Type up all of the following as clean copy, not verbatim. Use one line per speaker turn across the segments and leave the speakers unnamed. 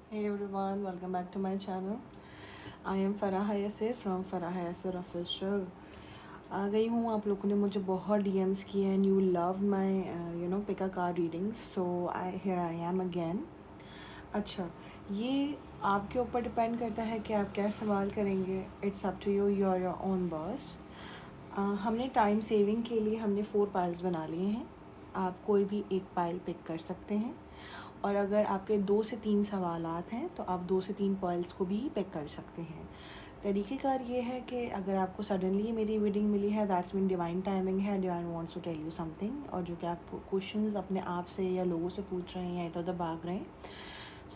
Hey everyone, welcome back to my channel. I am Farah Yasir from Farah Yasir Official. आ गई हूँ, आप लोगों ने मुझे बहुत DMs किए and you love my pick a card readings, so I am again. अच्छा, ये आपके ऊपर डिपेंड करता है कि आप क्या सवाल करेंगे. It's up to you, your own boss. हमने टाइम सेविंग के लिए हमने 4 पाइल्स बना लिए हैं. आप कोई भी एक पाइल पिक कर सकते हैं, और अगर आपके 2 से 3 सवालात हैं तो आप 2 से 3 पर्ल्स को भी पिक कर सकते हैं. तरीक़ेकार ये है कि अगर आपको सडनली मेरी रीडिंग मिली है, दैट्स मीन डिवाइन टाइमिंग है, divine wants to tell you something, और जो कि आप क्वेश्चंस अपने आप से या लोगों से पूछ रहे हैं या इधर उधर भाग रहे हैं.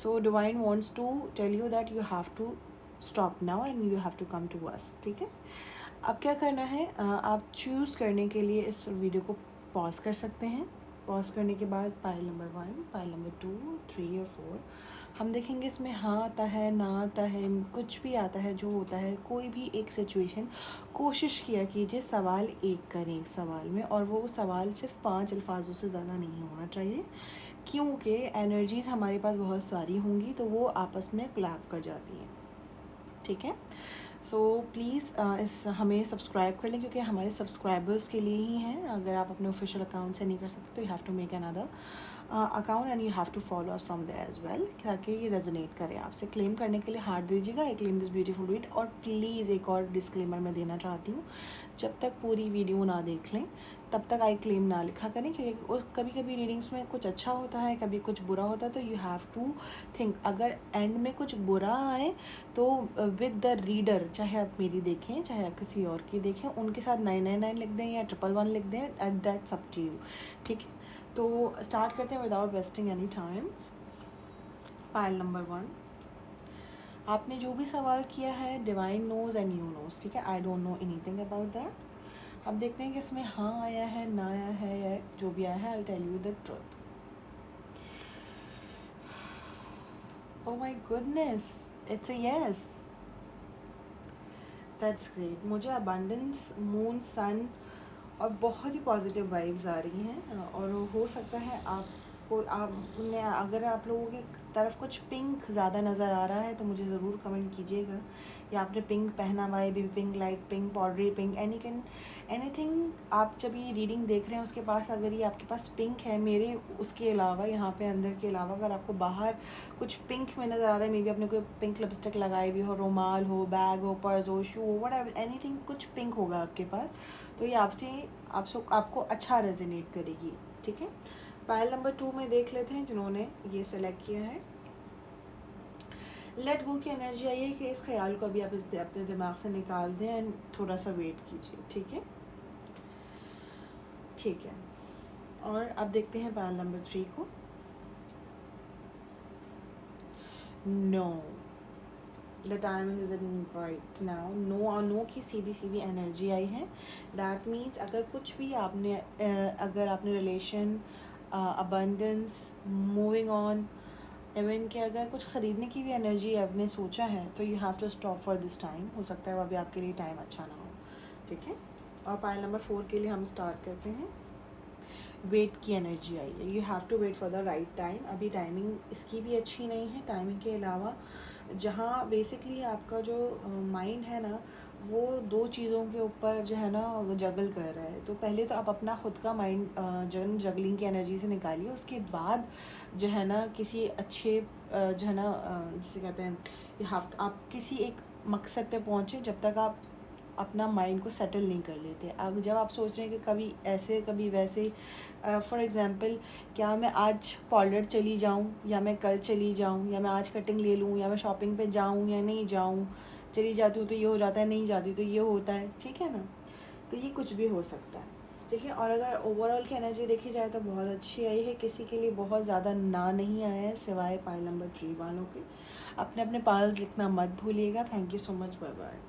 So divine wants to tell you that you have to stop now and you have to come to us. ठीक है, अब क्या करना है, आप चूज़ करने के लिए इस वीडियो को पॉज कर सकते हैं. पॉज करने के बाद पाइल नंबर 1, पाइल नंबर 2, 3 और 4 हम देखेंगे. इसमें हाँ आता है, ना आता है, कुछ भी आता है. जो होता है कोई भी एक सिचुएशन, कोशिश किया कीजिए सवाल एक करें इस सवाल में, और वो सवाल सिर्फ 5 अल्फाजों से ज़्यादा नहीं होना चाहिए, क्योंकि एनर्जीज़ हमारे पास बहुत सारी होंगी तो वो आपस में कोलैब कर जाती हैं. ठीक है, सो प्लीज़ इस हमें सब्सक्राइब कर लें, क्योंकि हमारे सब्सक्राइबर्स के लिए ही हैं. अगर आप अपने ऑफिशियल अकाउंट से नहीं कर सकते तो you have to make another account and you have to follow us from there as well, ताकि ये रेजोनेट करे आपसे. क्लेम करने के लिए हार्ट दीजिएगा, I claim this beautiful read. और प्लीज़ एक और डिस्क्लेमर मैं देना चाहती हूँ, जब तक पूरी वीडियो ना देख लें तब तक आई क्लेम ना लिखा करें, क्योंकि कभी कभी रीडिंग्स में कुछ अच्छा होता है, कभी कुछ बुरा होता है. तो यू हैव टू थिंक, अगर एंड में कुछ बुरा आए तो विद द रीडर, चाहे आप मेरी देखें चाहे आप किसी और की देखें, उनके साथ 999 लिख दें या 111 लिख दें, at that's up to you. ठीक है, तो स्टार्ट करते हैं without wasting any time. Pile number 1, आपने जो भी सवाल किया है divine knows and you knows. ठीक है, I don't know anything about that. अब देखते हैं कि इसमें हाँ आया है, ना आया है, या जो भी आया है, I tell you the truth. Oh my goodness, it's a yes. That's great. मुझे अबंडेंस, मून, सन और बहुत ही पॉजिटिव वाइब्स आ रही हैं. और हो सकता है आपको, आपने अगर आप लोगों की तरफ कुछ पिंक ज़्यादा नज़र आ रहा है तो मुझे ज़रूर कमेंट कीजिएगा, या आपने पिंक पहना हुआ है, baby pink, light pink, powdery pink, anything. आप जब ये रीडिंग देख रहे हैं उसके पास अगर ये आपके पास पिंक है, मेरे उसके अलावा यहाँ पे अंदर के अलावा अगर आपको बाहर कुछ पिंक में नज़र आ रहा है, मे बी आपने कोई पिंक लिपस्टिक लगाई हुई हो, रुमाल हो, बैग हो, पर्स हो, शू हो, व्हाटएवर, एनीथिंग कुछ पिंक होगा आपके पास, तो ये आपको अच्छा रेजोनेट करेगी. ठीक है, पाइल नंबर 2 में देख लेते हैं जिन्होंने ये सेलेक्ट किया है. लेट गो की एनर्जी आई है कि इस ख्याल को अभी आप अपने दिमाग से निकाल दें एंड थोड़ा सा वेट कीजिए. ठीक है, ठीक है. और अब देखते हैं पाइल नंबर 3 को. No, the timing is in right now. No, और नो की सीधी सीधी एनर्जी आई है. दैट मीन्स अगर कुछ भी आपने अगर आपने relation, abundance, moving on, even कि अगर कुछ ख़रीदने की भी एनर्जी आपने सोचा है तो you have to stop for this time. हो सकता है वो अभी आपके लिए टाइम अच्छा ना हो. ठीक है, और पाइल नंबर 4 के लिए हम स्टार्ट करते हैं. वेट की एनर्जी आई है. You have to wait for the right time. अभी टाइमिंग इसकी भी अच्छी नहीं है. टाइमिंग के अलावा जहाँ बेसिकली आपका जो माइंड है ना, वो 2 चीज़ों के ऊपर जो है ना जगल कर रहा है. तो पहले तो आप अपना ख़ुद का माइंड जगलिंग की एनर्जी से निकालिए. उसके बाद जो है ना किसी अच्छे जो है ना जिसे कहते हैं, आप किसी एक मकसद पे पहुँचे. जब तक आप अपना माइंड को सेटल नहीं कर लेते, अब जब आप सोच रहे हैं कि कभी ऐसे कभी वैसे, फॉर एग्ज़ाम्पल, क्या मैं आज पार्लर चली जाऊं या मैं कल चली जाऊं, या मैं आज कटिंग ले लूं, या मैं शॉपिंग पे जाऊं या नहीं जाऊं. चली जाती हूँ तो ये हो जाता है, नहीं जाती तो ये होता है. ठीक है ना, तो ये कुछ भी हो सकता है. ठीक है, और अगर ओवरऑल की एनर्जी देखी जाए तो बहुत अच्छी आई है. किसी के लिए बहुत ज़्यादा ना नहीं आया है सिवाय पाइल नंबर 3 वालों के. अपने अपने पाइल्स लिखना मत भूलिएगा. Thank you so much, bye bye.